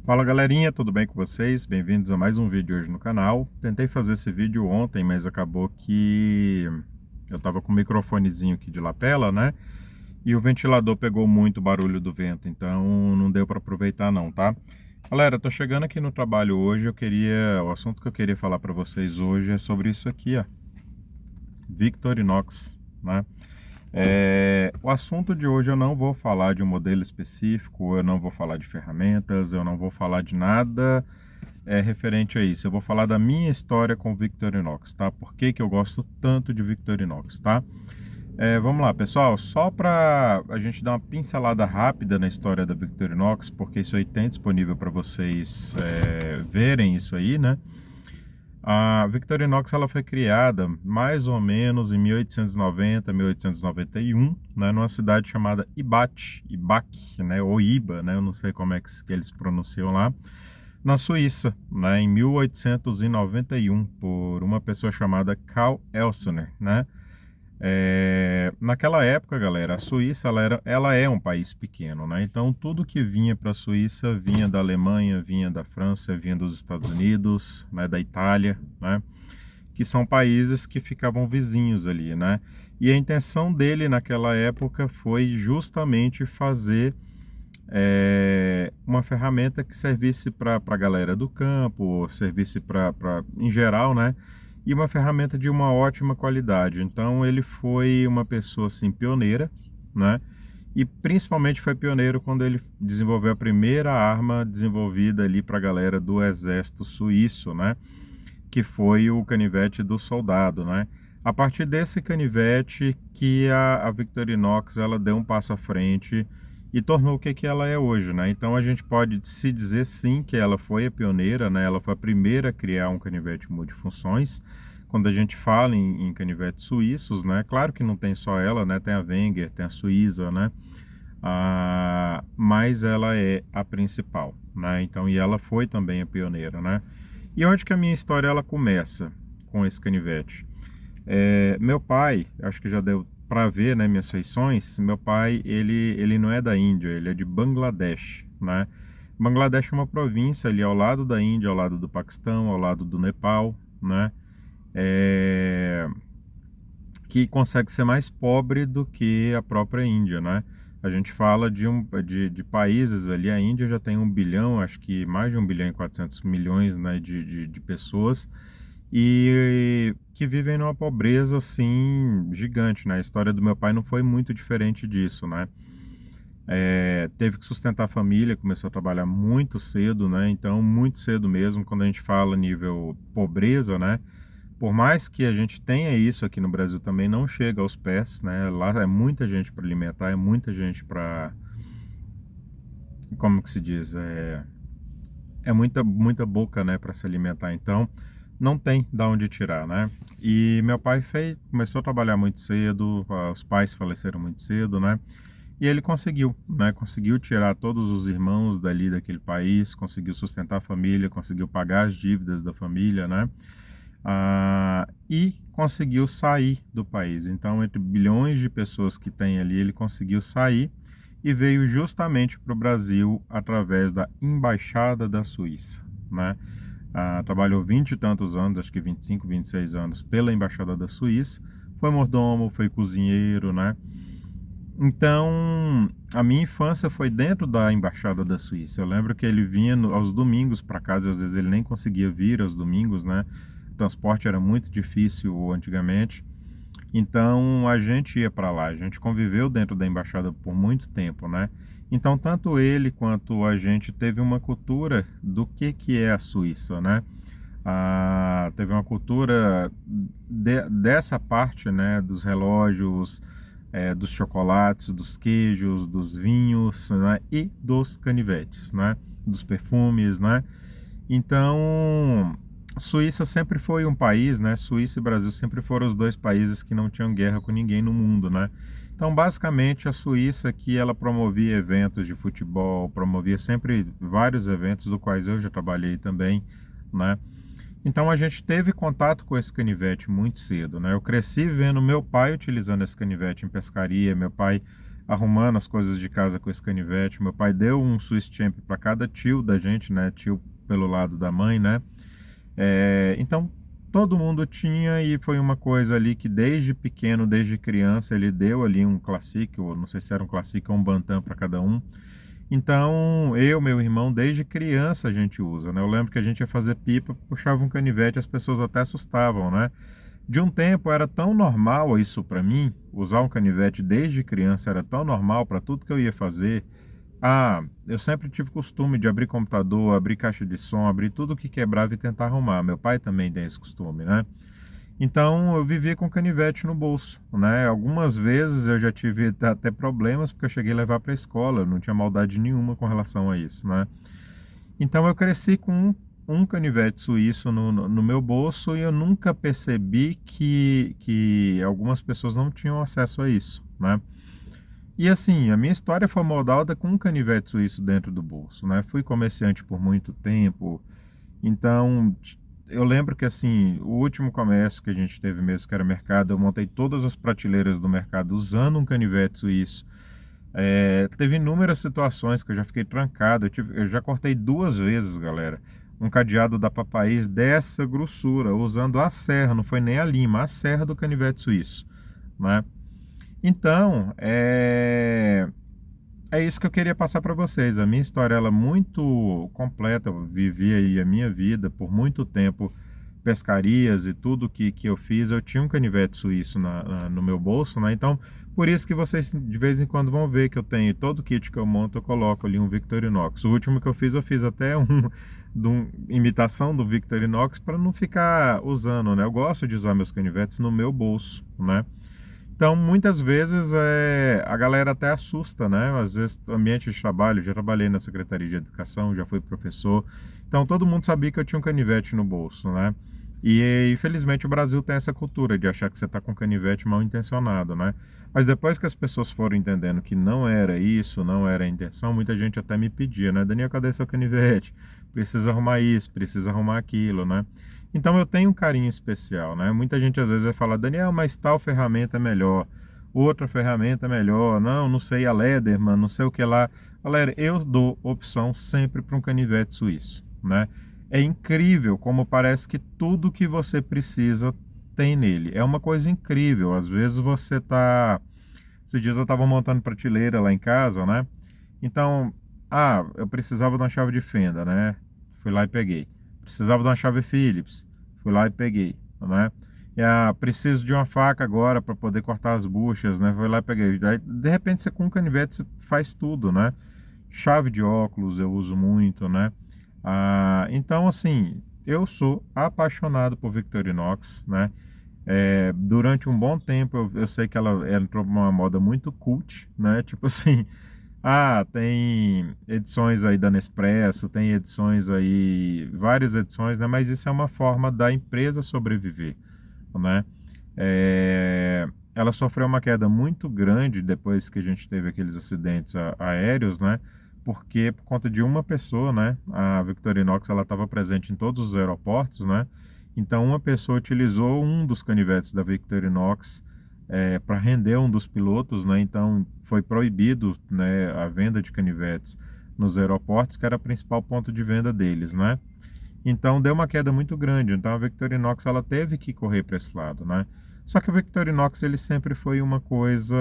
Fala galerinha, tudo bem com vocês? Bem-vindos a mais um vídeo hoje no canal. Tentei fazer esse vídeo ontem, mas acabou que eu tava com o microfonezinho aqui de lapela, né? E o ventilador pegou muito barulho do vento, então não deu para aproveitar não, tá? Galera, tô chegando aqui no trabalho hoje, o assunto que eu queria falar para vocês hoje é sobre isso aqui, ó. Victorinox, né? O assunto de hoje eu não vou falar de um modelo específico, eu não vou falar de ferramentas, eu não vou falar de nada referente a isso. Eu vou falar da minha história com Victorinox, tá? Por que que eu gosto tanto de Victorinox, tá? Vamos lá, pessoal, só para a gente dar uma pincelada rápida na história da Victorinox, porque isso aí tem disponível para vocês verem isso aí, né? A Victorinox ela foi criada mais ou menos em 1890, 1891, né, numa cidade chamada Ibach, né, ou Iba, né, eu não sei como é que eles pronunciam lá, na Suíça, né, em 1891, por uma pessoa chamada Karl Elsener, né. Naquela época, galera, a Suíça ela é um país pequeno, né? Então tudo que vinha para a Suíça vinha da Alemanha, vinha da França, vinha dos Estados Unidos, né, da Itália, né? Que são países que ficavam vizinhos ali, né? E a intenção dele naquela época foi justamente fazer uma ferramenta que servisse para a galera do campo, servisse em geral, né? E uma ferramenta de uma ótima qualidade. Então ele foi uma pessoa assim pioneira, né? E principalmente foi pioneiro quando ele desenvolveu a primeira arma desenvolvida ali para a galera do exército suíço, né? Que foi o canivete do soldado, né? A partir desse canivete que a Victorinox ela deu um passo à frente e tornou o que ela é hoje, né? Então a gente pode se dizer sim que ela foi a pioneira, né? Ela foi a primeira a criar um canivete multifunções. Quando a gente fala em canivetes suíços, né? Claro que não tem só ela, né? Tem a Wenger, tem a Suiza, né? Mas ela é a principal, né? Então, e ela foi também a pioneira, né? E onde que a minha história ela começa com esse canivete? Meu pai, acho que já deu para ver, né, minhas feições. Meu pai, ele não é da Índia, ele é de Bangladesh, né? Bangladesh é uma província ali ao lado da Índia, ao lado do Paquistão, ao lado do Nepal, né? É, que consegue ser mais pobre do que a própria Índia, né? A gente fala de países ali, a Índia já tem 1 bilhão, acho que mais de 1,4 bilhão, né, de pessoas, e que vivem numa pobreza, assim, gigante, né? A história do meu pai não foi muito diferente disso, né? Teve que sustentar a família, começou a trabalhar muito cedo, né? Então, muito cedo mesmo, quando a gente fala nível pobreza, né? Por mais que a gente tenha isso aqui no Brasil também, não chega aos pés, né? Lá é muita gente para alimentar, é muita gente para, como que se diz, é muita boca, né, para se alimentar. Então, não tem da onde tirar, né? E meu pai começou a trabalhar muito cedo, os pais faleceram muito cedo, né? E ele conseguiu, né? Conseguiu tirar todos os irmãos dali daquele país, conseguiu sustentar a família, conseguiu pagar as dívidas da família, né? E conseguiu sair do país. Então, entre bilhões de pessoas que tem ali, ele conseguiu sair e veio justamente para o Brasil através da Embaixada da Suíça, né? Trabalhou 20 e tantos anos, acho que 25, 26 anos, pela Embaixada da Suíça. Foi mordomo, foi cozinheiro, né? Então, a minha infância foi dentro da Embaixada da Suíça. Eu lembro que ele vinha aos domingos para casa, às vezes ele nem conseguia vir aos domingos, né? O transporte era muito difícil antigamente. Então, a gente ia para lá, a gente conviveu dentro da embaixada por muito tempo, né? Então, tanto ele quanto a gente teve uma cultura do que é a Suíça, né? Teve uma cultura dessa parte, né? Dos relógios, dos chocolates, dos queijos, dos vinhos, né? E dos canivetes, né? Dos perfumes, né? Então, Suíça sempre foi um país, né? Suíça e Brasil sempre foram os dois países que não tinham guerra com ninguém no mundo, né? Então, basicamente, a Suíça aqui ela promovia eventos de futebol, promovia sempre vários eventos, do quais eu já trabalhei também, né? Então a gente teve contato com esse canivete muito cedo, né? Eu cresci vendo meu pai utilizando esse canivete em pescaria, meu pai arrumando as coisas de casa com esse canivete. Meu pai deu um Swiss Champ para cada tio da gente, né? Tio pelo lado da mãe, né? Então todo mundo tinha e foi uma coisa ali que desde pequeno, desde criança, ele deu ali um classique, ou não sei se era um classique ou um bantam para cada um. Então eu, meu irmão, desde criança a gente usa, né? Eu lembro que a gente ia fazer pipa, puxava um canivete, as pessoas até assustavam, né? De um tempo era tão normal isso para mim, usar um canivete desde criança era tão normal para tudo que eu ia fazer. Eu sempre tive costume de abrir computador, abrir caixa de som, abrir tudo que quebrava e tentar arrumar. Meu pai também tem esse costume, né? Então eu vivia com canivete no bolso, né? Algumas vezes eu já tive até problemas porque eu cheguei a levar para a escola, eu não tinha maldade nenhuma com relação a isso, né? Então eu cresci com um canivete suíço no meu bolso e eu nunca percebi que algumas pessoas não tinham acesso a isso, né? E assim, a minha história foi moldada com um canivete suíço dentro do bolso, né? Fui comerciante por muito tempo, então eu lembro que assim, o último comércio que a gente teve mesmo, que era mercado, eu montei todas as prateleiras do mercado usando um canivete suíço. Teve inúmeras situações que eu já fiquei trancado, eu já cortei 2 vezes, galera, um cadeado da Papaís dessa grossura, usando a serra, não foi nem a lima, a serra do canivete suíço, né? Então, é isso que eu queria passar para vocês. A minha história ela é muito completa. Eu vivi aí a minha vida por muito tempo, pescarias e tudo que eu fiz. Eu tinha um canivete suíço no meu bolso, né? Então, por isso que vocês de vez em quando vão ver que eu tenho todo o kit que eu monto, eu coloco ali um Victorinox. O último que eu fiz até imitação do Victorinox para não ficar usando, né? Eu gosto de usar meus canivetes no meu bolso, né? Então, muitas vezes a galera até assusta, né? Às vezes, ambiente de trabalho, já trabalhei na Secretaria de Educação, já fui professor. Então, todo mundo sabia que eu tinha um canivete no bolso, né? E, infelizmente, o Brasil tem essa cultura de achar que você está com canivete mal intencionado, né? Mas depois que as pessoas foram entendendo que não era isso, não era a intenção, muita gente até me pedia, né? Daniel, cadê seu canivete? Precisa arrumar isso, precisa arrumar aquilo, né? Então eu tenho um carinho especial, né? Muita gente às vezes vai falar, Daniel, mas tal ferramenta é melhor, outra ferramenta é melhor, não sei a Lederman, não sei o que lá. Galera, eu dou opção sempre para um canivete suíço, né? É incrível como parece que tudo que você precisa tem nele. É uma coisa incrível. Às vezes você tá. Esses dias eu estava montando prateleira lá em casa, né? Então, eu precisava de uma chave de fenda, né? Fui lá e peguei. Precisava de uma chave Phillips. Fui lá e peguei, né? Preciso de uma faca agora para poder cortar as buchas, né? Fui lá e peguei. Daí, de repente, você com um canivete você faz tudo, né? Chave de óculos eu uso muito, né? Então, assim, eu sou apaixonado por Victorinox, né? Durante um bom tempo eu sei que ela entrou numa moda muito cult, né? Tipo assim, tem edições aí da Nespresso, tem edições aí, várias edições, né? Mas isso é uma forma da empresa sobreviver, né? Ela sofreu uma queda muito grande depois que a gente teve aqueles acidentes aéreos, né? Porque por conta de uma pessoa, né? A Victorinox ela estava presente em todos os aeroportos, né? Então uma pessoa utilizou um dos canivetes da Victorinox para render um dos pilotos, né? Então foi proibido, né, a venda de canivetes nos aeroportos, que era o principal ponto de venda deles, né? Então deu uma queda muito grande. Então a Victorinox ela teve que correr para esse lado, né? Só que o Victorinox ele sempre foi uma coisa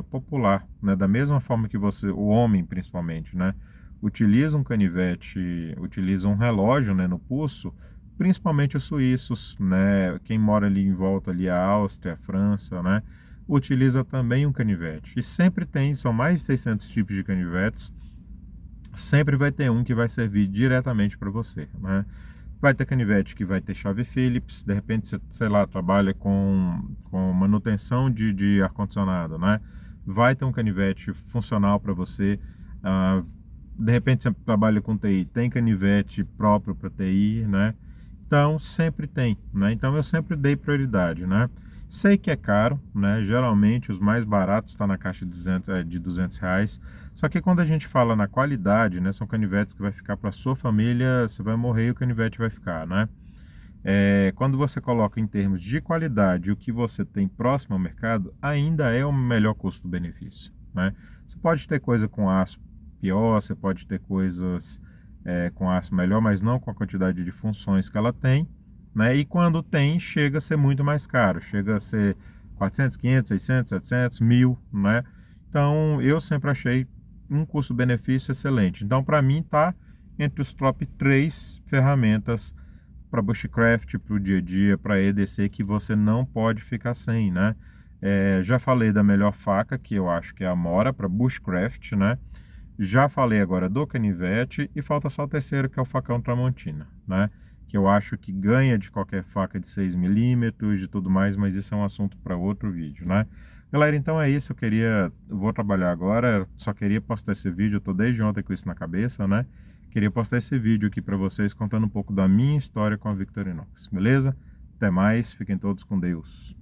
popular, né? Da mesma forma que o homem principalmente, né, utiliza um canivete, utiliza um relógio, né, no pulso, principalmente os suíços, né? Quem mora ali em volta ali a Áustria, a França, né, utiliza também um canivete. E sempre tem, são mais de 600 tipos de canivetes. Sempre vai ter um que vai servir diretamente para você, né? Vai ter canivete que vai ter chave Phillips, de repente você, sei lá, trabalha com manutenção de ar-condicionado, né? Vai ter um canivete funcional para você. De repente você trabalha com TI, tem canivete próprio para TI, né? Então sempre tem, né? Então eu sempre dei prioridade, né? Sei que é caro, né? Geralmente os mais baratos estão na caixa de R$ 200. Só que quando a gente fala na qualidade, né? São canivetes que vai ficar para sua família, você vai morrer e o canivete vai ficar, né? Quando você coloca em termos de qualidade o que você tem próximo ao mercado, ainda é o melhor custo-benefício, né? Você pode ter coisa com aço pior, você pode ter coisas com aço melhor, mas não com a quantidade de funções que ela tem, né? E quando tem, chega a ser muito mais caro, chega a ser 400, 500, 600, 700, 1000, né? Então, eu sempre achei um custo-benefício excelente. Então, para mim, tá entre os top 3 ferramentas para bushcraft, para o dia a dia, para EDC, que você não pode ficar sem, né? Já falei da melhor faca, que eu acho que é a Mora, para bushcraft, né? Já falei agora do canivete e falta só o terceiro, que é o facão Tramontina, né? Que eu acho que ganha de qualquer faca de 6 milímetros e tudo mais, mas isso é um assunto para outro vídeo, né? Galera, então é isso, eu vou trabalhar agora, só queria postar esse vídeo, eu tô desde ontem com isso na cabeça, né? Queria postar esse vídeo aqui para vocês contando um pouco da minha história com a Victorinox, beleza? Até mais, fiquem todos com Deus.